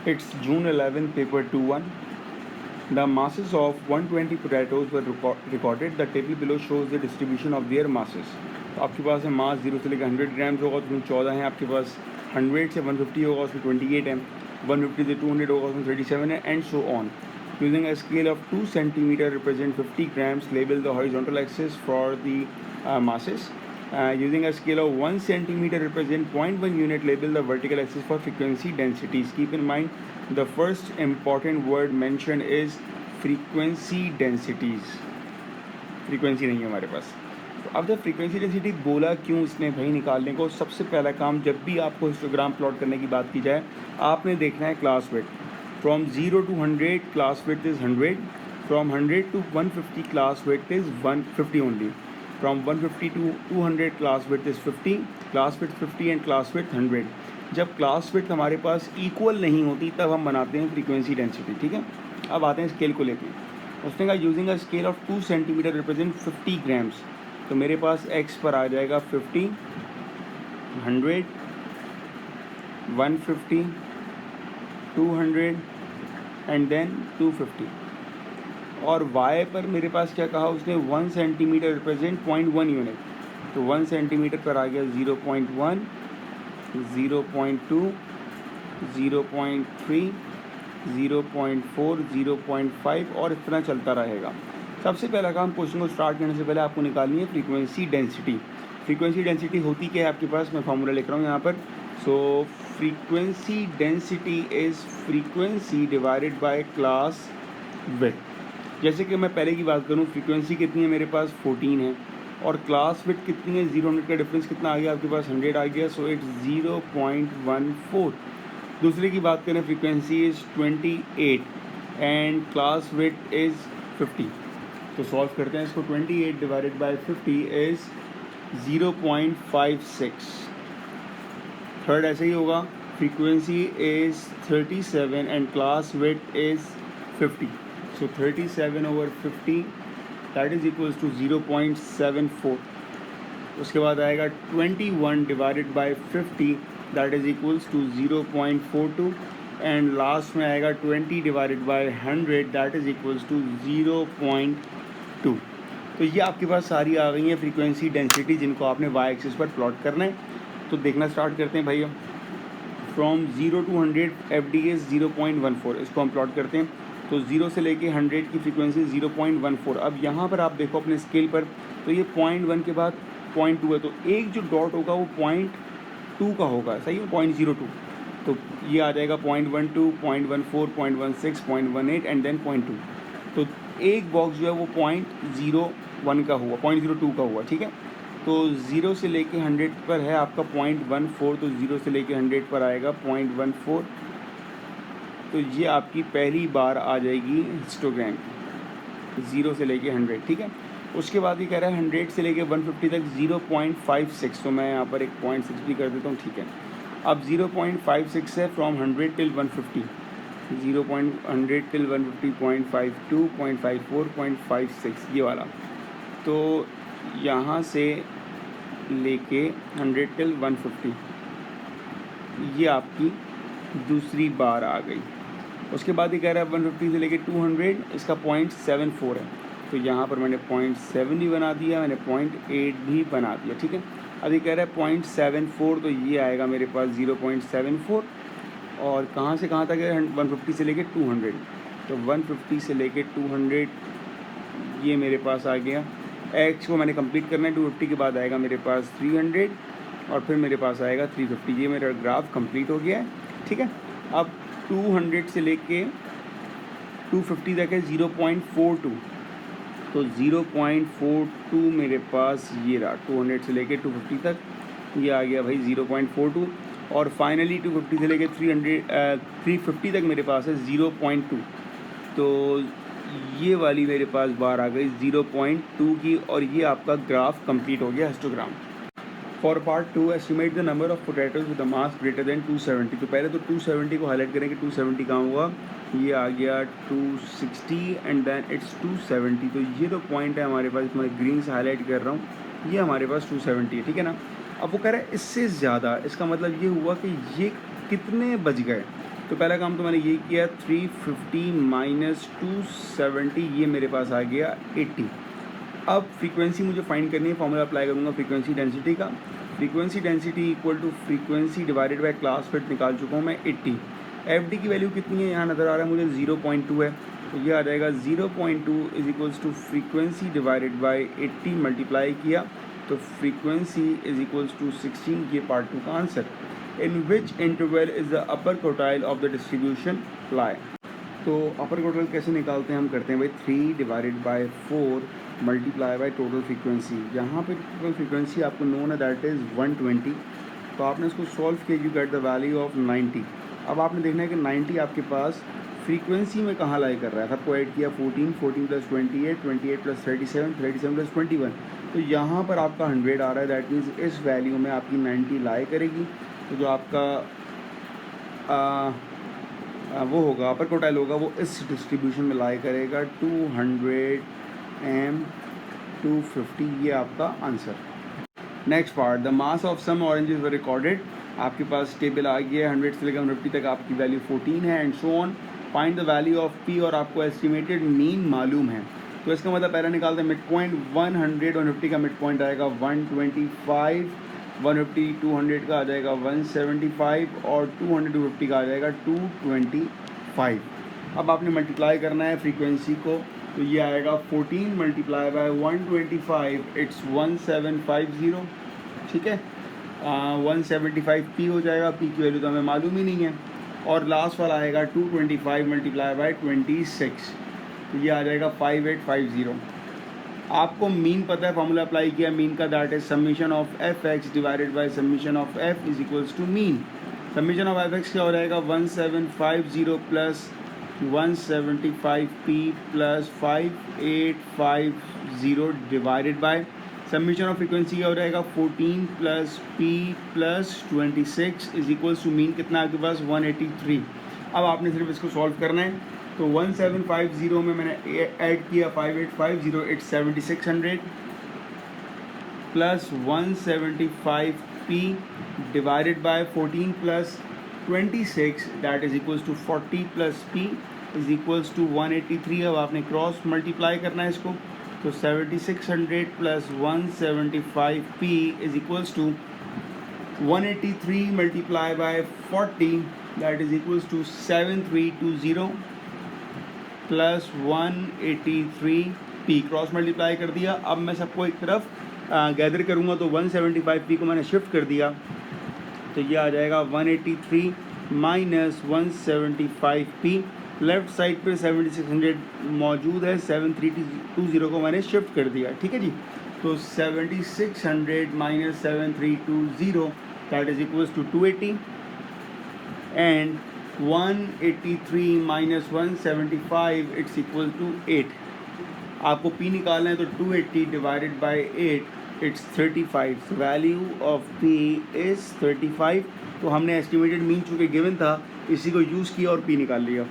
It's June 11, paper 2-1. The masses of 120 potatoes were recorded. The table below shows the distribution of their masses. तो आपके पास है मास 0 से लेकर 100 grams होगा, उसमें 14 है आपके पास, 100 से 150 होगा, उसमें 28 है, 150 से 200 होगा, उसमें 37 है, and so on. Using a scale of 2 centimeter represent 50 grams, label the horizontal axis for the masses. Using a scale of 1 centimeter represent 0.1 unit, label the vertical axis for frequency densities. Keep in mind the first important word mentioned is frequency densities. frequency नहीं है हमारे पास. तो अब जब frequency density बोला क्यों इसने भाई निकालने को, सबसे पहला काम जब भी आपको हिस्टोग्राम प्लॉट करने की बात की जाए, आपने देखना है class width. From 0 to 100 class width is 100. From 100 to 150 class width is 150 only. From 150 to 200 class width is 50. Class width 50 and class width 100. जब क्लास विड्थ हमारे पास इक्वल नहीं होती तब हम बनाते हैं फ्रीक्वेंसी डेंसिटी. ठीक है, अब आते हैं स्केल को लेके. उसने कहा using a scale of 2 centimetre represent 50 grams. तो मेरे पास x पर आ जाएगा 50, 100, 150, 200 एंड देन 250. और y पर मेरे पास क्या कहा उसने, 1 सेंटीमीटर रिप्रेजेंट 0.1 यूनिट. तो 1 सेंटीमीटर पर आ गया 0.1, 0.2, 0.3, 0.4, 0.5 और इस तरह चलता रहेगा. सबसे पहला काम क्वेश्चन को स्टार्ट करने से पहले आपको निकालनी है फ्रीक्वेंसी डेंसिटी. फ्रीक्वेंसी डेंसिटी होती क्या है आपके पास, मैं फॉर्मूला लिख रहा हूँ यहाँ पर. So frequency density is frequency divided by class width. जैसे कि मैं पहले की बात करूँ, फ्रीक्वेंसी कितनी है मेरे पास 14 है, और क्लास विड्थ कितनी है, 0 का डिफरेंस कितना आ गया आपके पास, 100 आ गया. So it's 0.14. दूसरे की बात करें, frequency is 28 and class width is 50. तो सॉल्व करते हैं इसको. 28 डिवाइडेड बाय 50 इज़ 0.56. थर्ड ऐसे ही होगा. Frequency is 37 and class width is 50. So 37 over 50 that is equals to 0.74. उसके बाद आएगा 21 divided by 50 that is equals to 0.42. And last में आएगा 20 divided by 100 that is equals to 0.2. तो ये आपके पास सारी आ गई हैं फ्रीक्वेंसी डेंसिटी जिनको आपने वाई एक्सिस पर प्लॉट करना है. तो देखना स्टार्ट करते हैं भैया. From 0 to 100 F D is 0.14. इसको हम प्लॉट करते हैं. तो 0 से लेके 100 की फ्रीक्वेंसी 0.14. अब यहाँ पर आप देखो अपने स्केल पर, तो ये 0.1 के बाद 0.2 है, तो एक जो डॉट होगा वो 0.2 का होगा, सही है, 0.02. तो ये आ जाएगा 0.12, 0.14, 0.16, 0.18 एंड देन 0.2. तो एक बॉक्स जो है वो 0.01 का हुआ, 0.02 का हुआ. ठीक है, तो 0 से लेके 100 पर है आपका 0.14. तो 0 से लेके 100 पर आएगा 0.14. तो ये आपकी पहली बार आ जाएगी हिस्टोग्राम 0 से लेके 100. ठीक है, उसके बाद ये कह रहा है 100 से लेके 150 तक 0.56. तो मैं यहाँ पर एक 0.6 भी कर देता हूँ. ठीक है, अब 0.56 है फ्रॉम 100 टिल 150. 0.100 टिल 150, 0.52, 0.54, 0.56 ये वाला. तो यहाँ से लेके 100 टिल 150 ये आपकी दूसरी बार आ गई. उसके बाद ये कह रहा है 150 से लेके 200, इसका 0.74 है. तो यहाँ पर मैंने 0.7 भी बना दिया, मैंने 0.8 भी बना दिया. ठीक है, अब ये कह रहा है 0.74. तो ये आएगा मेरे पास 0.74. और कहाँ से कहाँ तक है, 150 से लेके 200. तो 150 से लेके 200 ये मेरे पास आ गया. एक्स को मैंने कंप्लीट करना है. 250 के बाद आएगा मेरे पास 300 और फिर मेरे पास आएगा 350. ये मेरा ग्राफ कंप्लीट हो गया है. ठीक है, अब 200 से लेके 250 तक है 0.42. तो 0.42 मेरे पास ये रहा. 200 से लेके 250 तक ये आ गया भाई 0.42. और फाइनली 250 से लेके 350 तक मेरे पास है 0.2. तो ये वाली मेरे पास बार आ गई 0.2 की. और ये आपका ग्राफ कंप्लीट हो गया histogram. For part 2 estimate the number of potatoes with the mass greater than 270. तो पहले तो 270 को हाईलाइट करेंगे. 270 कहाँ हुआ, ये आ गया 260 एंड देन इट्स 270. तो ये तो पॉइंट है हमारे पास, मैं ग्रीन से हाईलाइट कर रहा हूँ, ये हमारे पास 270 है. ठीक है ना. अब वो कह रहा है इससे ज़्यादा, इसका मतलब ये हुआ कि ये कितने बज गए. तो पहला काम तो मैंने ये किया 350 माइनस 270, ये मेरे पास आ गया 80। अब फ्रीक्वेंसी मुझे फाइंड करनी है, फॉर्मूला अप्लाई करूँगा फ्रीक्वेंसी डेंसिटी का। Frequency density equal to frequency divided by class width निकाल चुका हूँ मैं 80। एफ डी की वैल्यू कितनी है यहाँ नज़र आ रहा है मुझे 0.2 है, तो ये आ जाएगा 0.2 is equals to frequency divided by 80 multiply किया तो फ्रीक्वेंसी इज इक्वल्स टू 16, ये पार्ट 2 का answer. In which interval is the upper quartile of the distribution lie. तो अपर क्वार्टाइल कैसे निकालते हैं, हम करते हैं भाई 3 divided by 4 multiply by total frequency. यहाँ पे टोटल फ्रीक्वेंसी आपको नोन है दैट इज़ 120, तो आपने इसको सॉल्व किया, you get the value of 90। अब आपने देखना है कि 90 आपके पास फ्रीक्वेंसी में कहाँ लाई कर रहा है। सबको ऐड किया 14, 14 प्लस 28, 28 प्लस 37, 37 प्लस 21, तो यहाँ पर आपका 100 आ रहा है, दैट मीन्स इस वैल्यू में आपकी 90 लाई करेगी। तो जो आपका वो होगा अपर क्वार्टाइल होगा वो इस डिस्ट्रीब्यूशन में लाई करेगा 200 एम 250, ये आपका answer. Next part, the mass of some oranges were recorded. आपके पास टेबल आ गया है, 100 से लेकर 150 तक आपकी वैल्यू 14 है and so on. Find the value of P, और आपको एस्टिमेटेड मीन मालूम है, तो इसका मतलब पहला निकालते हैं मिड पॉइंट। 100 150 का मिड पॉइंट आएगा 125, 150 200 का आ जाएगा 175 और 200 250 का आ जाएगा 225। अब आपने मल्टीप्लाई करना है फ्रीक्वेंसी को, तो ये आएगा 14 मल्टीप्लाई बाय 125, इट्स 1750, ठीक है। 175 पी हो जाएगा, पी की वैल्यू तो हमें मालूम ही नहीं है। और लास्ट वाला आएगा 225 मल्टीप्लाई बाय 26, तो ये आ जाएगा 5850। आपको मीन पता है, फॉर्मूला अप्लाई किया मीन का, that is summation of F X divided by summation of F is equals to mean. Summation of F X क्या हो जाएगा 1750 plus 175p plus 5850 divided by summation of frequency क्या हो जाएगा 14 plus p plus 26 is equals to mean कितना आपके पास 183। अब आपने सिर्फ इसको सॉल्व करना है, तो 1750 में मैंने ऐड किया 5850, it's 7600 plus 175p divided by 14 plus 26 that is equals to 40 plus p is equals to 183। अब आपने क्रॉस मल्टीप्लाई करना है इसको, तो 7600 plus 175p is equals to 183 multiply by 40 that is equals to 7320 plus 183p। Cross multiply कर दिया। अब मैं सबको एक तरफ गैदर करूँगा, तो 175p को मैंने शिफ्ट कर दिया, तो ये आ जाएगा 183 माइनस 175p। लेफ़्ट साइड पे 7600 मौजूद है, 7320 को मैंने शिफ्ट कर दिया, ठीक है जी। तो 7600 minus 7320 that is equals to 280 and 183 minus 175 it's equal to 8। आपको p निकालना है, तो 280 divided by 8 it's 35। Value of p is 35। तो हमने एस्टिमेटेड मीन चूँकि गिवन था, इसी को यूज़ किया और p निकाल लिया।